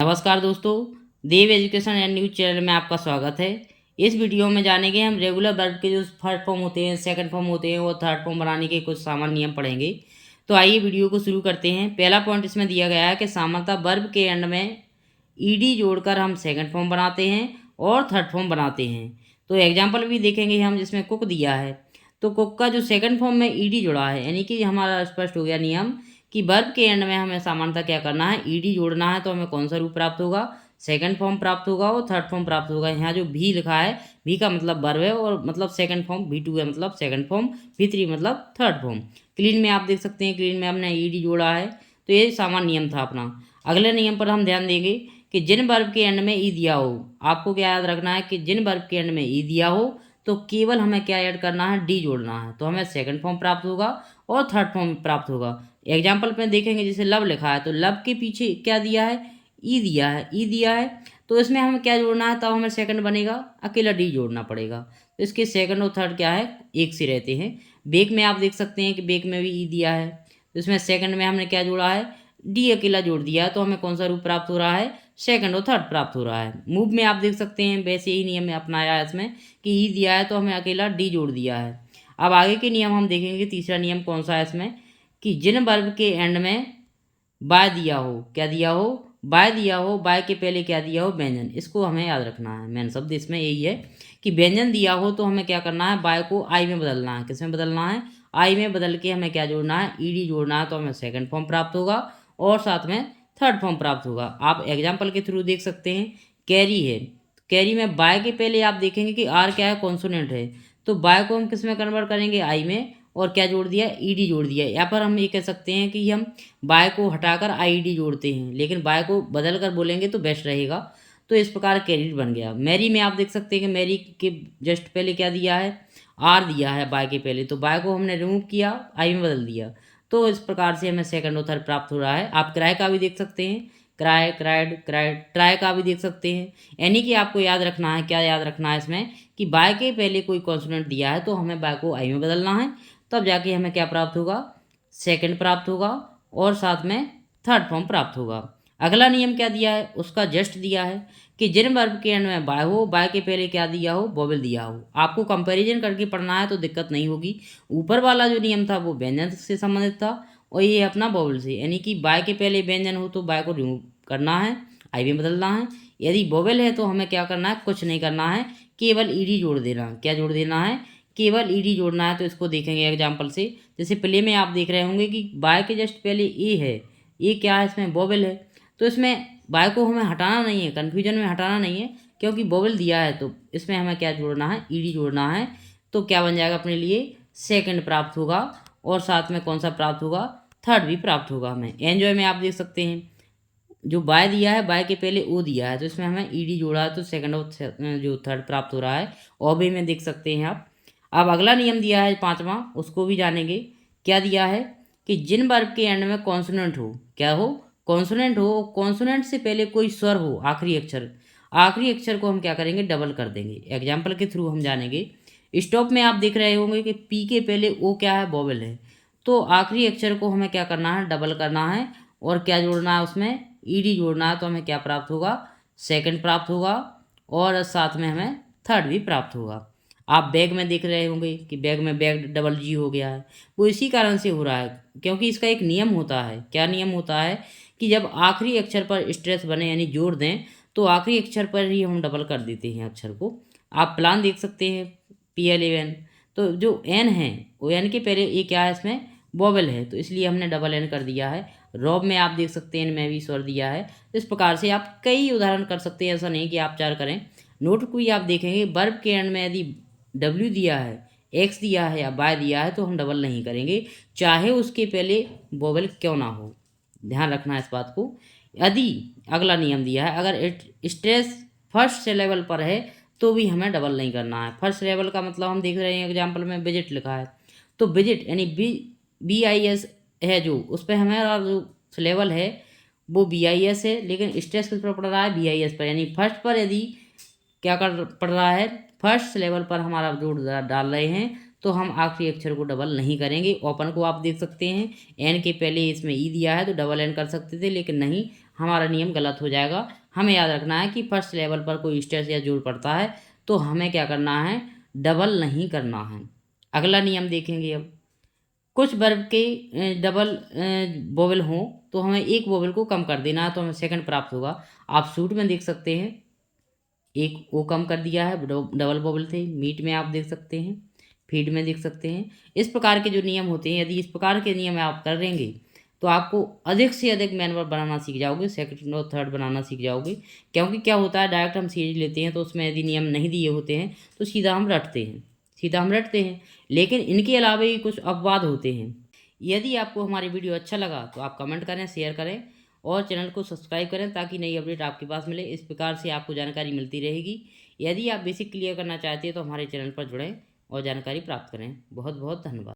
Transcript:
नमस्कार दोस्तों, देव education and news channel में आपका स्वागत है। इस वीडियो में जानेंगे हम रेगुलर वर्ब के जो फर्स्ट फॉर्म होते हैं, सेकंड फॉर्म होते हैं और थर्ड फॉर्म बनाने के कुछ सामान्य नियम पढ़ेंगे। तो आइए वीडियो को शुरू करते हैं। पहला पॉइंट इसमें दिया गया है कि सामान्यतः वर्ब के एंड में ईडी जोड़कर हम सेकंड फॉर्म बनाते हैं और थर्ड फॉर्म बनाते हैं। तो एग्जाम्पल भी देखेंगे हम, जिसमें कुक दिया है तो कुक का जो सेकंड फॉर्म में ईडी जुड़ा है, यानी कि हमारा स्पष्ट हो गया नियम कि वर्ब के एंड में हमें सामान्यतः क्या करना है, ईडी जोड़ना है। तो हमें कौन सा रूप प्राप्त होगा, सेकंड फॉर्म प्राप्त होगा और थर्ड फॉर्म प्राप्त होगा। यहाँ जो भी लिखा है, भी का मतलब वर्ब है और मतलब सेकंड फॉर्म, V2 है मतलब सेकंड फॉर्म, V3 मतलब थर्ड फॉर्म। क्लीन में आप देख सकते हैं, क्लीन में हमने ईडी जोड़ा है। तो ये सामान्य नियम था अपना। अगले नियम पर हम ध्यान देंगे कि जिन वर्ब के एंड में ई दिया हो, आपको क्या याद रखना है कि जिन वर्ब के एंड में ई दिया हो तो केवल हमें क्या ऐड करना है, डी जोड़ना है। तो हमें सेकंड फॉर्म प्राप्त होगा और थर्ड फॉर्म प्राप्त होगा। एग्जाम्पल में देखेंगे, जैसे लव लिखा है तो लव के पीछे क्या दिया है, ई दिया है, ई दिया है। तो इसमें हमें क्या जोड़ना है, तब हमें सेकंड बनेगा, अकेला डी जोड़ना पड़ेगा। तो इसके सेकंड और थर्ड क्या है, एक से रहते हैं। बेक में आप देख सकते हैं कि बेक में भी ई दिया है, तो इसमें सेकंड में हमने क्या जोड़ा है, डी अकेला जोड़ दिया है। तो हमें कौन सा रूप प्राप्त हो रहा है, सेकंड और थर्ड प्राप्त हो रहा है। मूव में आप देख सकते हैं वैसे ही नियम में अपनाया है इसमें कि ई दिया है तो हमें अकेला डी जोड़ दिया है। अब आगे के नियम हम देखेंगे। तीसरा नियम कौन सा है इसमें, कि जिन वर्ब के एंड में बाय दिया हो, क्या दिया हो, बाय दिया हो, बाय के पहले क्या दिया हो, व्यंजन। इसको हमें याद रखना है। मेन शब्द इसमें यही है कि व्यंजन दिया हो तो हमें क्या करना है, बाय को आई में बदलना है। किस में बदलना है, आई में बदल के हमें क्या जोड़ना है, ईडी जोड़ना है। तो हमें सेकंड फॉर्म प्राप्त होगा और साथ में थर्ड फॉर्म प्राप्त होगा। आप एग्जाम्पल के थ्रू देख सकते हैं। कैरी है, कैरी में बाय के पहले आप देखेंगे कि आर क्या है, कॉन्सोनेंट है। तो बाय को हम किस में कन्वर्ट करेंगे, आई में, और क्या जोड़ दिया, ईडी जोड़ दिया। यहाँ पर हम ये कह सकते हैं कि हम बाय को हटाकर आईडी जोड़ते हैं, लेकिन बाय को बदल कर बोलेंगे तो बेस्ट रहेगा। तो इस प्रकार कैरिड बन गया। मैरी में आप देख सकते हैं कि मैरी के जस्ट पहले क्या दिया है, आर दिया है बाय के पहले। तो बाय को हमने रिमूव किया, आई में बदल दिया। तो इस प्रकार से हमें सेकंड और थर्ड प्राप्त हो रहा है। आप क्राई का भी देख सकते हैं, क्राई, क्राइड, क्राइड, ट्राई का भी देख सकते हैं। यानी कि आपको याद रखना है, क्या याद रखना है इसमें, कि बाय के पहले कोई कॉन्सोनेंट दिया है तो हमें बाय को आई में बदलना है। तब जाके हमें क्या प्राप्त होगा, सेकंड प्राप्त होगा और साथ में थर्ड फॉर्म प्राप्त होगा। अगला नियम क्या दिया है, उसका जस्ट दिया है कि जिन वर्ब के एंड में बाय हो, बाय के पहले क्या दिया हो, वोवेल दिया हो। आपको कंपैरिजन करके पढ़ना है तो दिक्कत नहीं होगी। ऊपर वाला जो नियम था वो व्यंजन से संबंधित था और ये अपना वोवेल से, यानी कि बाय के पहले व्यंजन हो तो बाय को रिमूव करना है, आई में बदलना है। यदि वोवेल है तो हमें क्या करना है, कुछ नहीं करना है, केवल ईडी जोड़ देना। क्या जोड़ देना है, केवल ईडी जोड़ना है। तो इसको देखेंगे एग्जाम्पल से। जैसे प्ले में आप देख रहे होंगे कि बाय के जस्ट पहले ए है, ये क्या है, इसमें वोवेल है। तो इसमें बाय को हमें हटाना नहीं है, कन्फ्यूजन में हटाना नहीं है, क्योंकि वोवेल दिया है। तो इसमें हमें क्या जोड़ना है, ईडी जोड़ना है। तो क्या बन जाएगा अपने लिए, सेकंड प्राप्त होगा और साथ में कौन सा प्राप्त होगा, थर्ड भी प्राप्त होगा हमें। एंजॉय में आप देख सकते हैं, जो बाय दिया है, बाय के पहले ओ दिया है, तो इसमें हमें ईडी जोड़ा है तो सेकंड और जो थर्ड प्राप्त हो रहा है। ओबे में देख सकते हैं आप। अब अगला नियम दिया है पांचवा, उसको भी जानेंगे। क्या दिया है कि जिन वर्ब के एंड में कॉन्सोनेंट हो, क्या हो, कॉन्सोनेंट हो, कॉन्सोनेंट से पहले कोई स्वर हो, आखिरी अक्षर, आखिरी अक्षर को हम क्या करेंगे, डबल कर देंगे। एग्जाम्पल के थ्रू हम जानेंगे। स्टॉप में आप देख रहे होंगे कि पी के पहले ओ क्या है, वोवेल है। तो आखिरी अक्षर को हमें क्या करना है, डबल करना है और क्या जोड़ना है, उसमें ईडी जोड़ना है। तो हमें क्या प्राप्त होगा, सेकंड प्राप्त होगा और साथ में हमें थर्ड भी प्राप्त होगा। आप बैग में देख रहे होंगे कि बैग में बैग डबल जी हो गया है, वो इसी कारण से हो रहा है, क्योंकि इसका एक नियम होता है। क्या नियम होता है कि जब आखिरी अक्षर पर स्ट्रेस बने यानी जोड़ दें तो आखिरी अक्षर पर ही हम डबल कर देते हैं अक्षर को। आप प्लान देख सकते हैं, PLAN। तो जो एन है वो एन के पहले ये क्या है, इसमें वोवेल है, तो इसलिए हमने डबल एन कर दिया है। रॉब में आप देख सकते हैं, इनमें भी स्वर दिया है। इस प्रकार से आप कई उदाहरण कर सकते हैं, ऐसा नहीं कि आप चार करें। नोट को ही आप देखेंगे, वर्ब के एंड में यदि डब्ल्यू दिया है, एक्स दिया है या बाय दिया है तो हम डबल नहीं करेंगे, चाहे उसके पहले वोवेल क्यों ना हो। ध्यान रखना है इस बात को। यदि अगला नियम दिया है, अगर स्ट्रेस फर्स्ट लेवल पर है तो भी हमें डबल नहीं करना है। फर्स्ट लेवल का मतलब हम देख रहे हैं एग्जाम्पल में विजिट लिखा है, तो विजिट यानी BIS है, जो उस पर हमारा जो लेवल है वो BIS है, लेकिन स्ट्रेस किस पर पड़ रहा है, BIS पर। यानी फर्स्ट पर यदि क्या कर पड़ रहा है, फर्स्ट लेवल पर हमारा जोड़ डाल रहे हैं तो हम आखिरी अक्षर को डबल नहीं करेंगे। ओपन को आप देख सकते हैं, एन के पहले इसमें ई दिया है तो डबल एन कर सकते थे, लेकिन नहीं, हमारा नियम गलत हो जाएगा। हमें याद रखना है कि फर्स्ट लेवल पर कोई स्ट्रेस या जोर पड़ता है तो हमें क्या करना है, डबल नहीं करना है। अगला नियम देखेंगे अब। कुछ वर्ब के डबल वोवेल हों तो हमें एक वोवेल को कम कर देना है तो हमें सेकंड प्राप्त होगा। आप सूट में देख सकते हैं, एक ओ कम कर दिया है, डबल वोवेल थे। मीट में आप देख सकते हैं, फीड में देख सकते हैं। इस प्रकार के जो नियम होते हैं, यदि इस प्रकार के नियम आप कर लेंगे तो आपको अधिक से अधिक मैन वर्ब बनाना सीख जाओगे, सेकंड और थर्ड बनाना सीख जाओगे। क्योंकि क्या होता है, डायरेक्ट हम सीरीज लेते हैं तो उसमें यदि नियम नहीं दिए होते हैं तो सीधा हम रटते हैं। लेकिन इनके अलावा भी कुछ अपवाद होते हैं। यदि आपको हमारी वीडियो अच्छा लगा तो आप कमेंट करें, शेयर करें और चैनल को सब्सक्राइब करें ताकि नई अपडेट आपके पास मिले। इस प्रकार से आपको जानकारी मिलती रहेगी। यदि आप बेसिक क्लियर करना चाहते हैं तो हमारे चैनल पर जुड़ें और जानकारी प्राप्त करें। बहुत बहुत धन्यवाद।